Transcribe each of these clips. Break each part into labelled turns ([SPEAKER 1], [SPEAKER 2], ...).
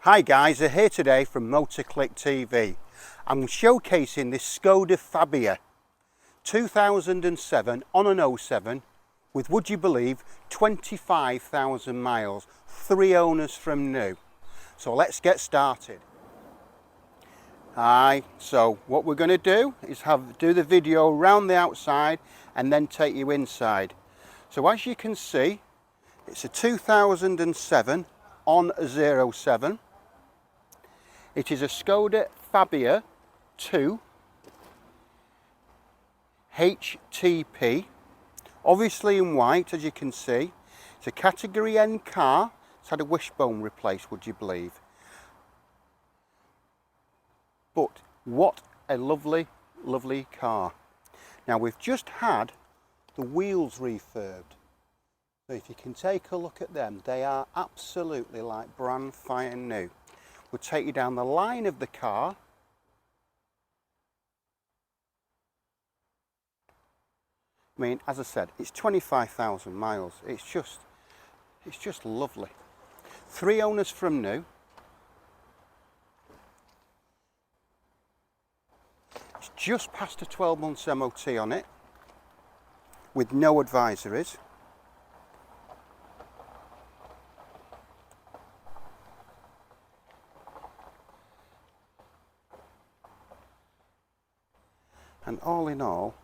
[SPEAKER 1] Hi guys, we're here today from MotorClick TV. I'm showcasing this Skoda Fabia 2007 on an 07 with, would you believe, 25,000 miles, 3 owners from new. So let's get started. Hi, so what we're going to do is do the video around the outside and then take you inside. So as you can see, it's a 2007 on a 07. It is a Skoda Fabia 2 HTP, obviously in white as you can see. It's a category N car. It's had a wishbone replaced, would you believe. But what a lovely, lovely car. Now we've just had the wheels refurbed. So if you can take a look at them, they are absolutely like brand fine new. We'll take you down the line of the car. I mean, as I said, it's 25,000 miles. It's just lovely. 3 owners from new. It's just past a 12 months MOT on it, with no advisories. And all in all,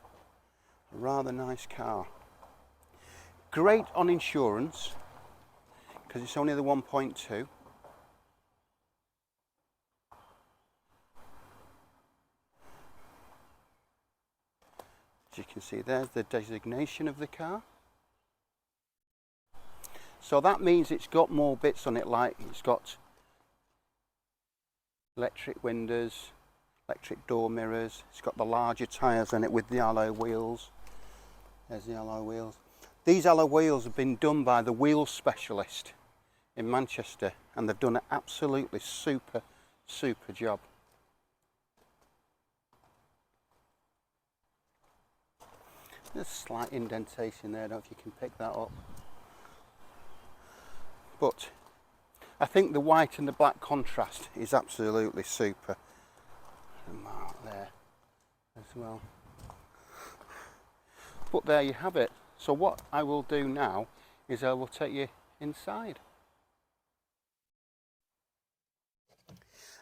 [SPEAKER 1] a rather nice car. Great on insurance, because it's only the 1.2. As you can see, there's the designation of the car. So that means it's got more bits on it, like it's got electric windows, electric door mirrors. It's got the larger tyres on it with the alloy wheels. There's the alloy wheels. These alloy wheels have been done by the wheel specialist in Manchester, and they've done an absolutely super job. There's a slight indentation there, I don't know if you can pick that up. But I think the white and the black contrast is absolutely super. A mark there as well. But there you have it. So what I will do now is I will take you inside.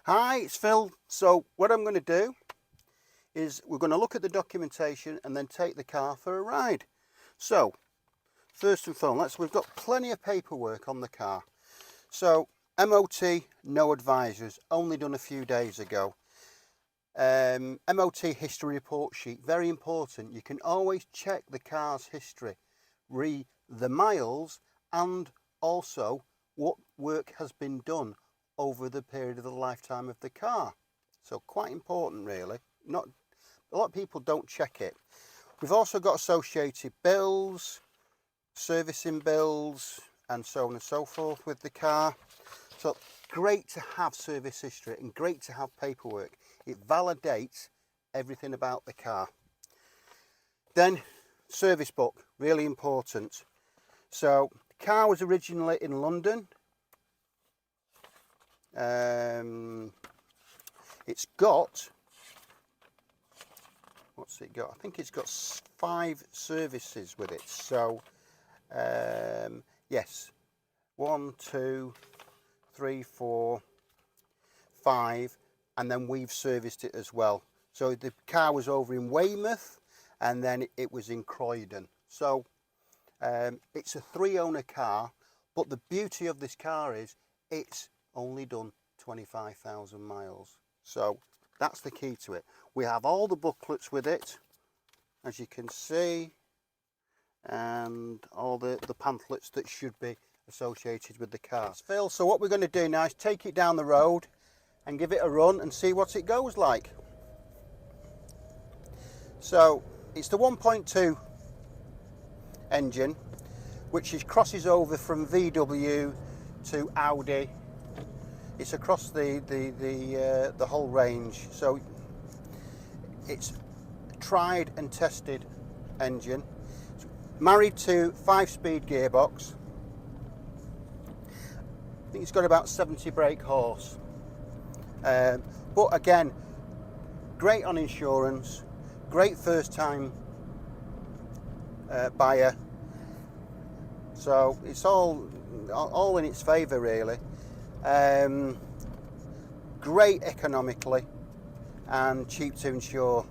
[SPEAKER 1] Hi, it's Phil. So what I'm going to do is we're going to look at the documentation and then take the car for a ride. So first and foremost, we've got plenty of paperwork on the car. So MOT, no advisors, only done a few days ago. MOT history report sheet, very important. You can always check the car's history, read the miles, and also what work has been done over the period of the lifetime of the car. So quite important really. Not a lot of people don't check it. We've also got associated bills, servicing bills, and so on and so forth with the car. So great to have service history and great to have paperwork. It validates everything about the car. Then service book, really important. So the car was originally in London. It's got, what's it got? I think it's got 5 services with it. So yes, 1, 2, 3, 4, 5. And then we've serviced it as well. So the car was over in Weymouth and then it was in Croydon. So it's a 3-owner car, but the beauty of this car is it's only done 25,000 miles. So that's the key to it. We have all the booklets with it, as you can see, and all the pamphlets that should be associated with the car. Phil, so what we're going to do now is take it down the road and give it a run and see what it goes like. So it's the 1.2 engine, which crosses over from VW to Audi. It's across the whole range. So it's a tried and tested engine. It's married to 5-speed gearbox. I think it's got about 70 brake horse. But again, great on insurance, great first time buyer. So it's all in its favour really. Great economically and cheap to insure.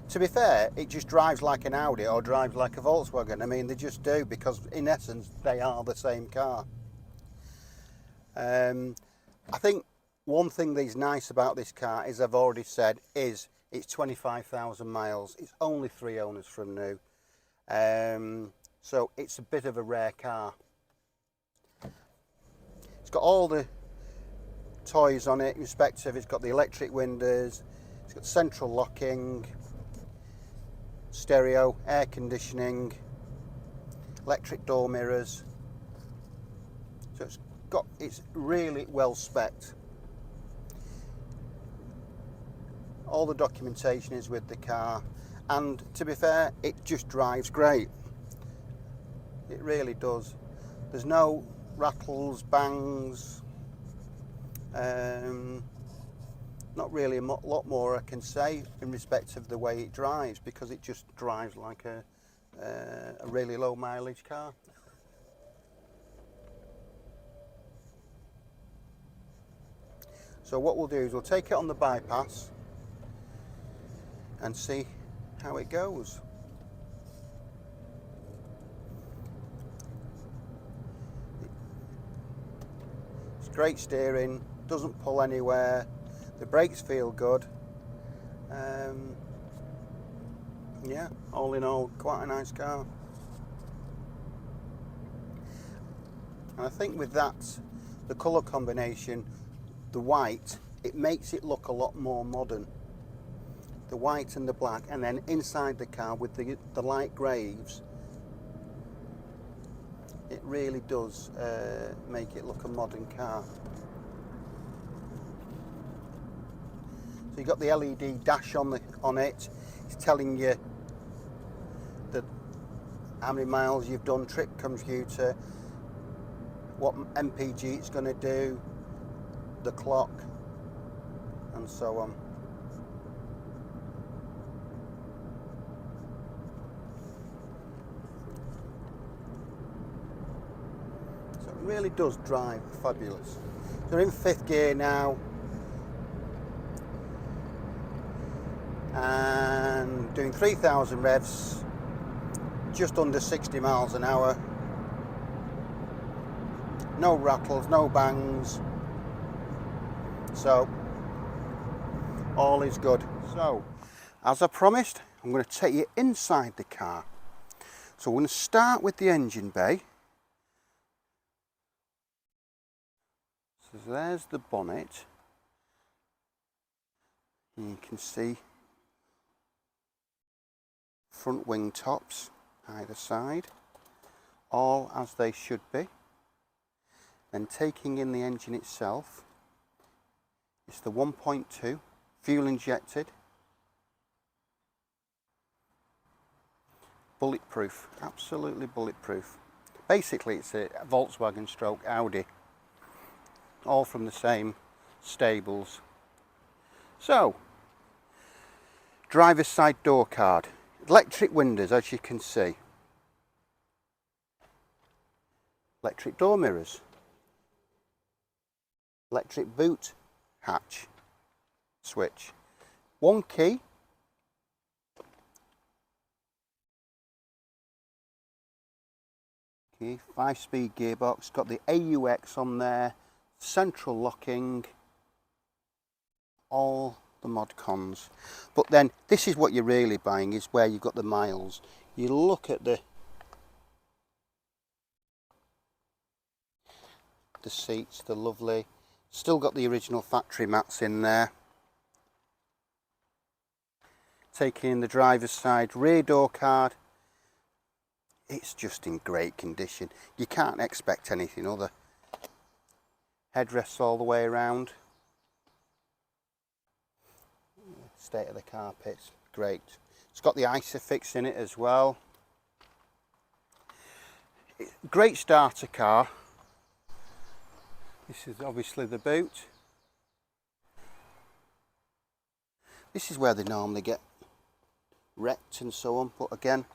[SPEAKER 1] To be fair, it just drives like an Audi or drives like a Volkswagen. I mean, they just do, because in essence they are the same car. I think one thing that's nice about this car, as I've already said, is it's 25,000 miles. It's only 3 owners from new. So it's a bit of a rare car. It's got all the toys on it, respective. It's got the electric windows, it's got central locking, stereo, air conditioning, electric door mirrors. So it's really well spec'd. All the documentation is with the car, and to be fair, it just drives great. It really does. There's no rattles, bangs. Not really a lot more I can say in respect of the way it drives, because it just drives like a really low mileage car. So what we'll do is we'll take it on the bypass and see how it goes. It's great steering, doesn't pull anywhere, the brakes feel good. Yeah, all in all, quite a nice car. And I think with that, the colour combination, the white, it makes it look a lot more modern. The white and the black, and then inside the car with the light greys, it really does make it look a modern car. So you've got the LED dash on it. It's telling you that how many miles you've done, trip computer, what MPG it's going to do, the clock, and so on. So it really does drive fabulous. So we're in 5th gear now, and doing 3,000 revs, just under 60 miles an hour. No rattles, no bangs. So all is good. So as I promised, I'm going to take you inside the car. So we're going to start with the engine bay. So there's the bonnet. And you can see front wing tops either side, all as they should be. Then taking in the engine itself, it's the 1.2 fuel injected, bulletproof, absolutely bulletproof. Basically it's a Volkswagen stroke Audi, all from the same stables. So, driver's side door card, electric windows as you can see, electric door mirrors, electric boot hatch switch, 1 key, okay, 5-speed gearbox, got the AUX on there, central locking, all the mod cons. But then this is what you're really buying, is where you've got the miles. You look at the seats, they're lovely. Still got the original factory mats in there. Taking in the driver's side rear door card, it's just in great condition. You can't expect anything other. Headrests all the way around. State of the carpets, great. It's got the ISOFIX in it as well. Great starter car. This is obviously the boot. This is where they normally get wrecked and so on, but again,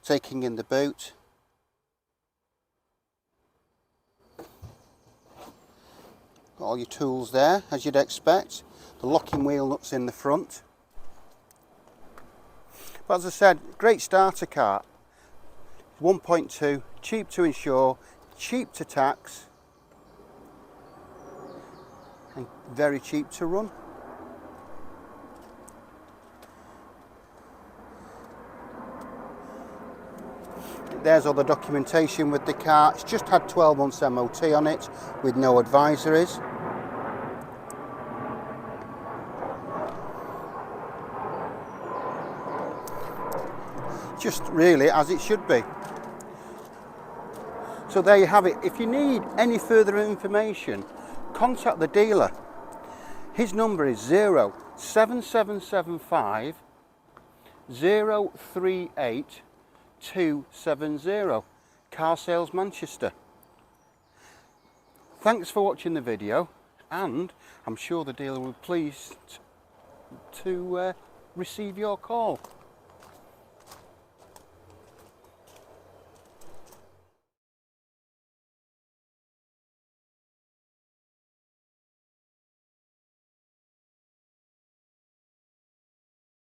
[SPEAKER 1] taking in the boot. Got all your tools there, as you'd expect. The locking wheel nuts in the front. But as I said, great starter car. 1.2, cheap to insure, cheap to tax, and very cheap to run. There's all the documentation with the car. It's just had 12 months MOT on it with no advisories. Just really as it should be. So there you have it. If you need any further information, contact the dealer. His number is 07775 038 270, Car Sales Manchester. Thanks for watching the video, and I'm sure the dealer will be pleased to receive your call.